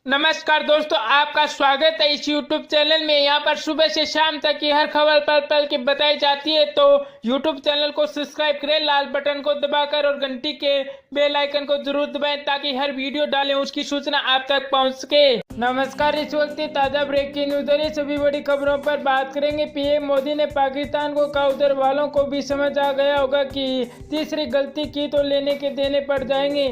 नमस्कार दोस्तों, आपका स्वागत है इस YouTube चैनल में। यहाँ पर सुबह से शाम तक की हर खबर पल पल की बताई जाती है, तो YouTube चैनल को सब्सक्राइब करें लाल बटन को दबाकर और घंटी के बेल आइकन को जरूर दबाएं ताकि हर वीडियो डालें उसकी सूचना आप तक पहुँच सके। नमस्कार, इस वक्त की ताज़ा ब्रेकिंग न्यूज है। सभी बड़ी खबरों पर बात करेंगे। पीएम मोदी ने पाकिस्तान को कहा उधर वालों को भी समझ आ गया होगा कि तीसरी गलती की तो लेने के देने पड़ जाएंगे।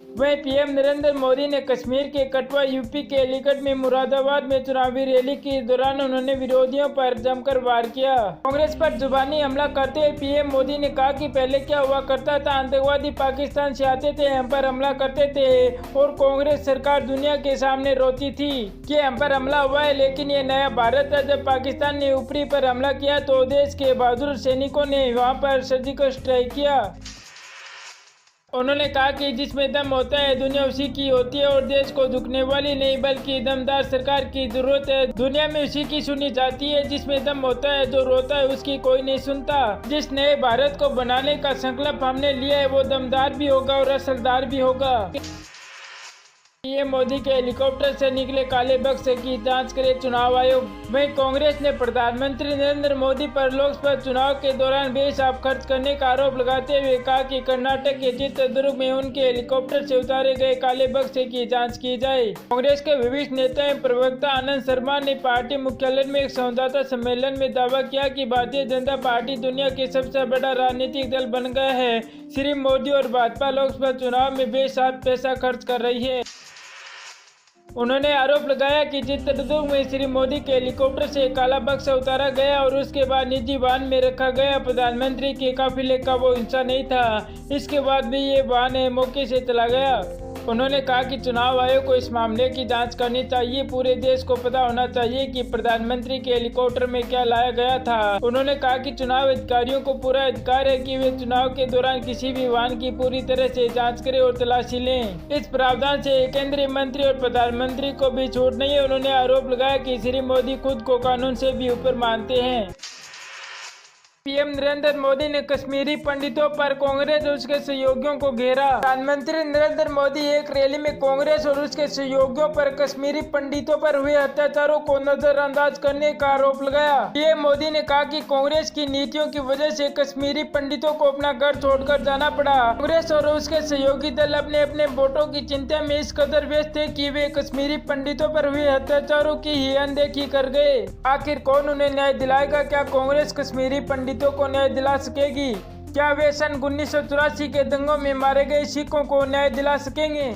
वहीं पीएम नरेंद्र मोदी ने कश्मीर के कठुआ यूपी के अलीगढ़ में मुरादाबाद में चुनावी रैली के दौरान उन्होंने विरोधियों पर जमकर वार किया। कांग्रेस पर जुबानी हमला करते हुए पीएम मोदी ने कहा कि पहले क्या हुआ करता था, आतंकवादी पाकिस्तान से आते थे, हम पर हमला करते थे और कांग्रेस सरकार दुनिया के सामने रोती थी कि हम पर हमला हुआ है। लेकिन ये नया भारत है। जब पाकिस्तान ने ऊपरी पर हमला किया तो देश के बहादुर सैनिकों ने वहाँ पर सर्जिकल स्ट्राइक किया। उन्होंने कहा कि जिसमें दम होता है दुनिया उसी की होती है और देश को झुकने वाली नहीं बल्कि दमदार सरकार की जरूरत है। दुनिया में उसी की सुनी जाती है जिसमें दम होता है, जो रोता है उसकी कोई नहीं सुनता। जिस नए भारत को बनाने का संकल्प हमने लिया है वो दमदार भी होगा और असरदार भी होगा। पीएम मोदी के हेलीकॉप्टर से निकले काले बक्से की जांच करे चुनाव आयोग। वहीं कांग्रेस ने प्रधानमंत्री नरेंद्र मोदी पर लोकसभा चुनाव के दौरान बेहिसाब खर्च करने का आरोप लगाते हुए कहा कि कर्नाटक के चित्रदुर्ग में उनके हेलीकॉप्टर से उतारे गए काले बक्से की जांच की जाए। कांग्रेस के वरिष्ठ नेता एवं प्रवक्ता आनंद शर्मा ने पार्टी मुख्यालय में एक संवाददाता सम्मेलन में दावा किया कि भारतीय जनता पार्टी दुनिया के सबसे बड़ा राजनीतिक दल बन गया है। श्री मोदी और भाजपा लोकसभा चुनाव में बेहिसाब पैसा खर्च कर रही है। उन्होंने आरोप लगाया कि चित्रदुर्ग में श्री मोदी के हेलीकॉप्टर से काला बक्सा उतारा गया और उसके बाद निजी वाहन में रखा गया। प्रधानमंत्री के काफिले का वो हिस्सा नहीं था। इसके बाद भी ये वाहन मौके से चला गया। उन्होंने कहा कि चुनाव आयोग को इस मामले की जांच करनी चाहिए। पूरे देश को पता होना चाहिए कि प्रधानमंत्री के हेलीकॉप्टर में क्या लाया गया था। उन्होंने कहा कि चुनाव अधिकारियों को पूरा अधिकार है कि वे चुनाव के दौरान किसी भी वाहन की पूरी तरह से जांच करें और तलाशी लें। इस प्रावधान से केंद्रीय मंत्री और प्रधानमंत्री को भी छूट नहीं है। उन्होंने आरोप लगाया कि श्री मोदी खुद को कानून से भी ऊपर मानते हैं। पीएम नरेंद्र मोदी ने कश्मीरी पंडितों पर कांग्रेस और उसके सहयोगियों को घेरा। प्रधानमंत्री नरेंद्र मोदी एक रैली में कांग्रेस और उसके सहयोगियों पर कश्मीरी पंडितों पर हुए अत्याचारों को नजरअंदाज करने का आरोप लगाया। पीएम मोदी ने कहा कि कांग्रेस की नीतियों की वजह से कश्मीरी पंडितों को अपना घर छोड़कर जाना पड़ा। कांग्रेस और उसके सहयोगी दल अपने अपने वोटों की चिंता में इस कदर व्यस्त थे कि वे कश्मीरी पंडितों पर हुए अत्याचारों की ही अनदेखी कर गए। आखिर कौन उन्हें न्याय दिलाएगा? क्या कांग्रेस कश्मीरी पंडितों को न्याय दिला सकेगी? क्या वे सन 1984 के दंगों में मारे गए सिखों को न्याय दिला सकेंगे?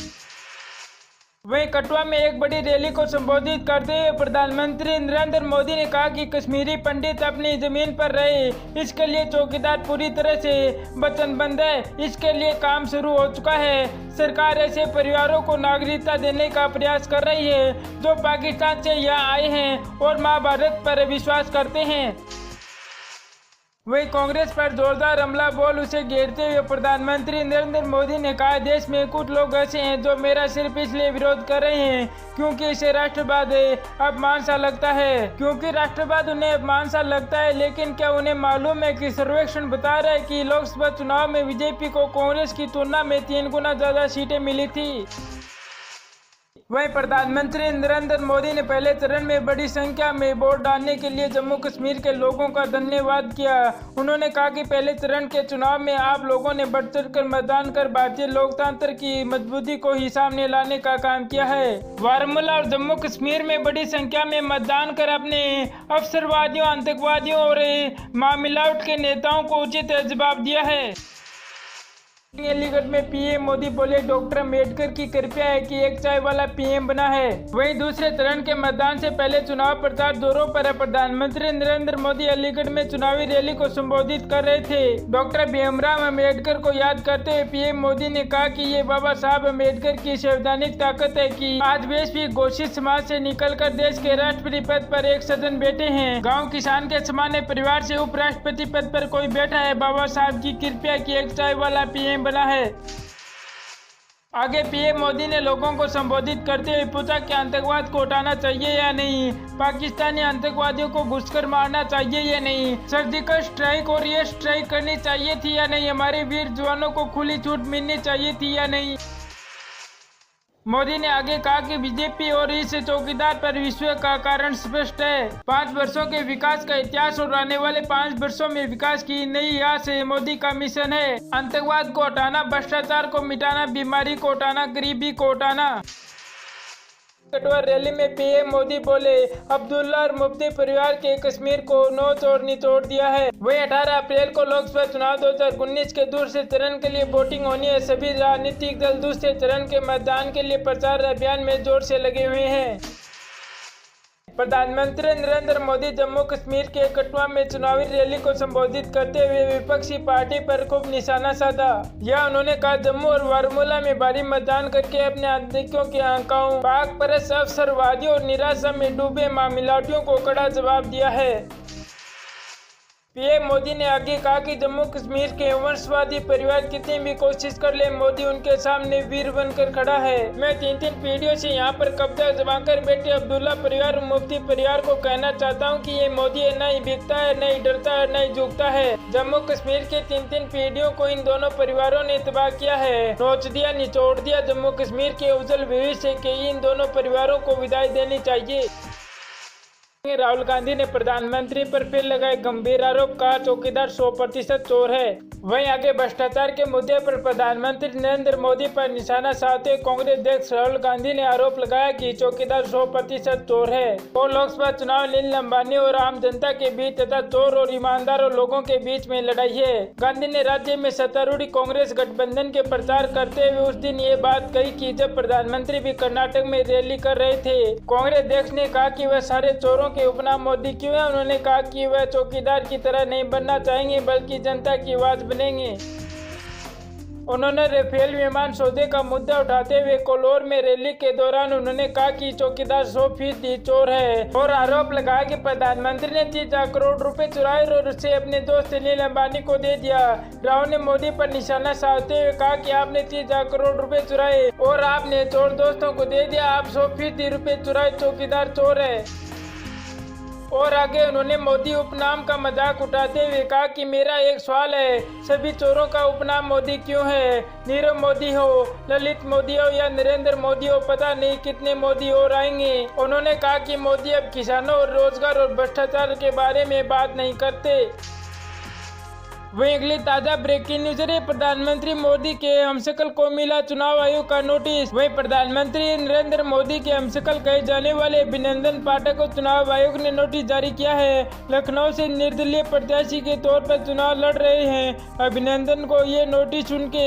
वहीं कठुआ में एक बड़ी रैली को संबोधित करते हुए प्रधानमंत्री नरेंद्र मोदी ने कहा कि कश्मीरी पंडित अपनी जमीन पर रहे, इसके लिए चौकीदार पूरी तरह से वचनबद्ध है। इसके लिए काम शुरू हो चुका है। सरकार ऐसे परिवारों को नागरिकता देने का प्रयास कर रही है जो पाकिस्तान से यहाँ आए हैं और महाभारत पर विश्वास करते हैं। वहीं कांग्रेस पर जोरदार हमला बोल उसे घेरते हुए प्रधानमंत्री नरेंद्र मोदी ने कहा, देश में कुछ लोग ऐसे हैं जो मेरा सिर्फ इसलिए विरोध कर रहे हैं क्योंकि इसे राष्ट्रवाद अपमान सा लगता है। क्योंकि राष्ट्रवाद उन्हें अपमान सा लगता है। लेकिन क्या उन्हें मालूम है कि सर्वेक्षण बता रहा है कि लोकसभा चुनाव में बीजेपी को कांग्रेस की तुलना में 3 गुना ज्यादा सीटें मिली थी। वहीं प्रधानमंत्री नरेंद्र मोदी ने पहले चरण में बड़ी संख्या में वोट डालने के लिए जम्मू कश्मीर के लोगों का धन्यवाद किया। उन्होंने कहा कि पहले चरण के चुनाव में आप लोगों ने बढ़ चढ़ कर मतदान कर भारतीय लोकतंत्र की मजबूती को ही सामने लाने का काम किया है। बारामूला और जम्मू कश्मीर में बड़ी संख्या में मतदान कर अपने अवसरवादियों, आतंकवादियों और मामिलावट के नेताओं को उचित जवाब दिया है। अलीगढ़ में पीएम मोदी बोले, डॉक्टर अम्बेडकर की कृपया है कि एक चाय वाला पीएम बना है। वहीं दूसरे चरण के मतदान से पहले चुनाव प्रचार जोरों पर है। प्रधानमंत्री नरेंद्र मोदी अलीगढ़ में चुनावी रैली को संबोधित कर रहे थे। डॉक्टर भीमराव अम्बेडकर को याद करते हुए पीएम मोदी ने कहा कि ये बाबा साहब अम्बेडकर की संवैधानिक ताकत है कि आज वैश्विक घोषित समाज से निकलकर देश के राष्ट्रपति पद पर एक सज्जन बैठे हैं। गाँव किसान के सामान्य परिवार से उपराष्ट्रपति पद पर कोई बैठा है। बाबा साहब की कृपया की एक चाय वाला पीएम बना है। आगे पीएम मोदी ने लोगों को संबोधित करते हुए पूछा कि आतंकवाद को हटाना चाहिए या नहीं, पाकिस्तानी आतंकवादियों को घुसकर मारना चाहिए या नहीं, सर्जिकल स्ट्राइक और एयर स्ट्राइक करनी चाहिए थी या नहीं, हमारे वीर जवानों को खुली छूट मिलनी चाहिए थी या नहीं। मोदी ने आगे कहा कि बीजेपी और इस चौकीदार पर विश्वास का कारण स्पष्ट है। 5 वर्षों के विकास का इतिहास और आने वाले 5 वर्षों में विकास की नई आस मोदी का मिशन है। आतंकवाद को हटाना, भ्रष्टाचार को मिटाना, बीमारी को हटाना, गरीबी को हटाना। कटवा रैली में पीएम मोदी बोले, अब्दुल्ला और मुफ्ती परिवार के कश्मीर को नोच और निचोड़ दिया है। वहीं 18 अप्रैल को लोकसभा चुनाव 2019 के दूसरे चरण के लिए वोटिंग होनी है। सभी राजनीतिक दल दूसरे चरण के मतदान के लिए प्रचार अभियान में जोर से लगे हुए हैं। प्रधानमंत्री नरेंद्र मोदी जम्मू कश्मीर के कठुआ में चुनावी रैली को संबोधित करते हुए विपक्षी पार्टी पर खूब निशाना साधा। यह उन्होंने कहा, जम्मू और बारामूला में भारी मतदान करके अपने आतंकियों की आकांक्षाओं, पाक परस्त अवसरवादियों और निराशा में डूबे मामिलाटियों को कड़ा जवाब दिया है। पीएम मोदी ने आगे कहा कि जम्मू कश्मीर के वंशवादी परिवार कितनी भी कोशिश कर ले, मोदी उनके सामने वीर बनकर खड़ा है। मैं 3 पीढ़ियों से यहाँ पर कब्जा जमाकर बैठे अब्दुल्ला परिवार और मुफ्ती परिवार को कहना चाहता हूँ कि ये मोदी है, न ही बिकता है, न ही डरता है, न ही झुकता है। जम्मू कश्मीर के 3 पीढ़ियों को इन दोनों परिवारों ने तबाह किया है, नोच दिया, निचोड़ दिया। जम्मू कश्मीर के उज्जवल भविष्य के इन दोनों परिवारों को विदाई देनी चाहिए। राहुल गांधी ने प्रधानमंत्री पर फिर लगाए गंभीर आरोप, कहा चौकीदार 100% चोर है। वहीं आगे भ्रष्टाचार के मुद्दे पर प्रधानमंत्री नरेंद्र मोदी पर निशाना साधते हुए कांग्रेस अध्यक्ष राहुल गांधी ने आरोप लगाया कि चौकीदार 100% चोर है और लोकसभा चुनाव नील अंबानी और आम जनता के बीच तथा चोर और ईमानदार लोगों के बीच में लड़ाई है। गांधी ने राज्य में सत्तारूढ़ कांग्रेस गठबंधन के प्रचार करते हुए उस दिन ये बात कही कि जब प्रधानमंत्री भी कर्नाटक में रैली कर रहे थे। कांग्रेस अध्यक्ष ने कहा कि वह सारे चोरों के उपनाम मोदी क्यों है। उन्होंने कहा कि वह चौकीदार की तरह नहीं बनना चाहेंगे बल्कि जनता की आवाज बनेंगे। उन्होंने राफेल विमान सौदे का मुद्दा उठाते हुए कोल्हापुर में रैली के दौरान उन्होंने कहा कि चौकीदार 100% चोर है और आरोप लगाया कि प्रधानमंत्री ने 30 करोड़ रुपए चुराए और उसे अपने दोस्त नील अंबानी को दे दिया। राहुल ने मोदी पर निशाना साधते हुए कहा कि आपने 30 करोड़ रुपए चुराए और आपने चोर दोस्तों को दे दिया। आप 100% रुपए चुराए, चौकीदार चोर है। और आगे उन्होंने मोदी उपनाम का मजाक उठाते हुए कहा कि मेरा एक सवाल है, सभी चोरों का उपनाम मोदी क्यों है? नीरव मोदी हो, ललित मोदी हो या नरेंद्र मोदी हो, पता नहीं कितने मोदी और आएंगे। उन्होंने कहा कि मोदी अब किसानों और रोजगार और भ्रष्टाचार के बारे में बात नहीं करते। वहीं अगली ताजा ब्रेकिंग न्यूज है, प्रधानमंत्री मोदी के हमशक्ल को मिला चुनाव आयोग का नोटिस। वहीं प्रधानमंत्री नरेंद्र मोदी के हमशक्ल कहे जाने वाले अभिनंदन पाठक को चुनाव आयोग ने नोटिस जारी किया है। लखनऊ से निर्दलीय प्रत्याशी के तौर पर चुनाव लड़ रहे हैं अभिनंदन को ये नोटिस उनके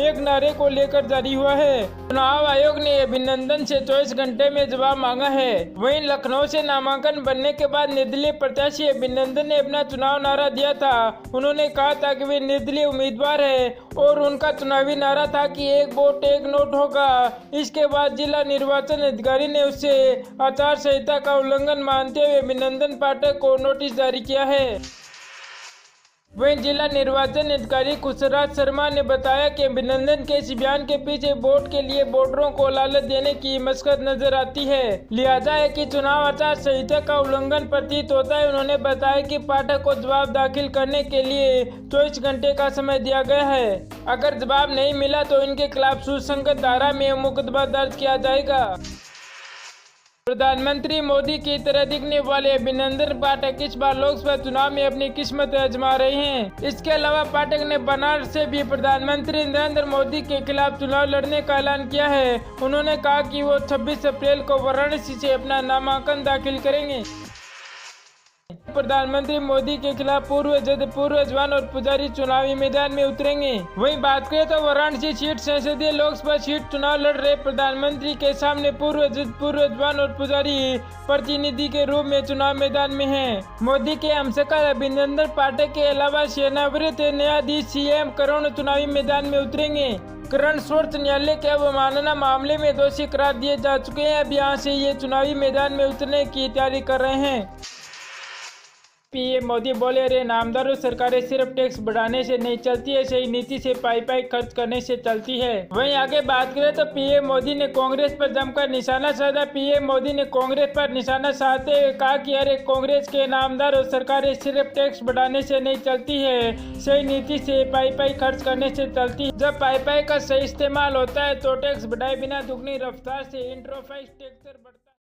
एक नारे को लेकर जारी हुआ है। चुनाव आयोग ने अभिनंदन से 24 घंटे में जवाब मांगा है। वहीं लखनऊ से नामांकन बनने के बाद निर्दलीय प्रत्याशी अभिनंदन ने अपना चुनाव नारा दिया था। उन्होंने कहा था कि वे निर्दलीय उम्मीदवार है और उनका चुनावी नारा था कि एक वोट एक नोट होगा। इसके बाद जिला निर्वाचन अधिकारी ने उससे आचार संहिता का उल्लंघन मानते हुए अभिनंदन पाठक को नोटिस जारी किया है। वहीं जिला निर्वाचन अधिकारी खुशराज शर्मा ने बताया कि अभिनंदन के इस बयान के पीछे वोट के लिए वोटरों को लालच देने की मकसद नजर आती है। लिहाजा है कि चुनाव आचार संहिता का उल्लंघन प्रतीत होता है। उन्होंने बताया कि पाठक को जवाब दाखिल करने के लिए 24 घंटे का समय दिया गया है। अगर जवाब नहीं मिला तो इनके खिलाफ सुसंगत धारा में मुकदमा दर्ज किया जाएगा। प्रधानमंत्री मोदी की तरह दिखने वाले अभिनंदन पाठक इस बार लोकसभा चुनाव में अपनी किस्मत आजमा रहे हैं। इसके अलावा पाठक ने बनारस से भी प्रधानमंत्री नरेंद्र मोदी के खिलाफ चुनाव लड़ने का ऐलान किया है। उन्होंने कहा कि वो 26 अप्रैल को वाराणसी से अपना नामांकन दाखिल करेंगे। प्रधानमंत्री मोदी के खिलाफ पूर्व जज, पूर्व जवान और पुजारी चुनावी मैदान में उतरेंगे। वहीं बात करें तो वाराणसी सीट संसदीय लोकसभा सीट चुनाव लड़ रहे प्रधानमंत्री के सामने पूर्व जज, पूर्व जवान और पुजारी प्रतिनिधि के रूप में चुनाव मैदान में हैं। मोदी के हमशक्ल अभिनंदन पाठक के अलावा सेवानिवृत्त न्यायाधीश CM करण चुनावी मैदान में उतरेंगे। करण सर्वोच्च न्यायालय के अवमानना मामले में दोषी करार दिए जा चुके हैं। अब यहाँ से ये चुनावी मैदान में उतरने की तैयारी कर रहे हैं। पीएम मोदी बोले, रे नामदारों, सरकारें सिर्फ टैक्स बढ़ाने से नहीं चलती है, सही नीति से पाई पाई खर्च करने से चलती है। वहीं आगे बात करें तो पीएम मोदी ने कांग्रेस पर जमकर निशाना साधा। पीएम मोदी ने कांग्रेस पर निशाना साधते हुए कहा कि अरे कांग्रेस के नामदार और सरकारें सिर्फ टैक्स बढ़ाने से नहीं चलती है, सही नीति से पाई पाई खर्च करने से चलती है। जब पाई पाई का सही इस्तेमाल होता है तो टैक्स बढ़ाए बिना दुगनी रफ्तार से इंटरफेस टैक्स बढ़ता है।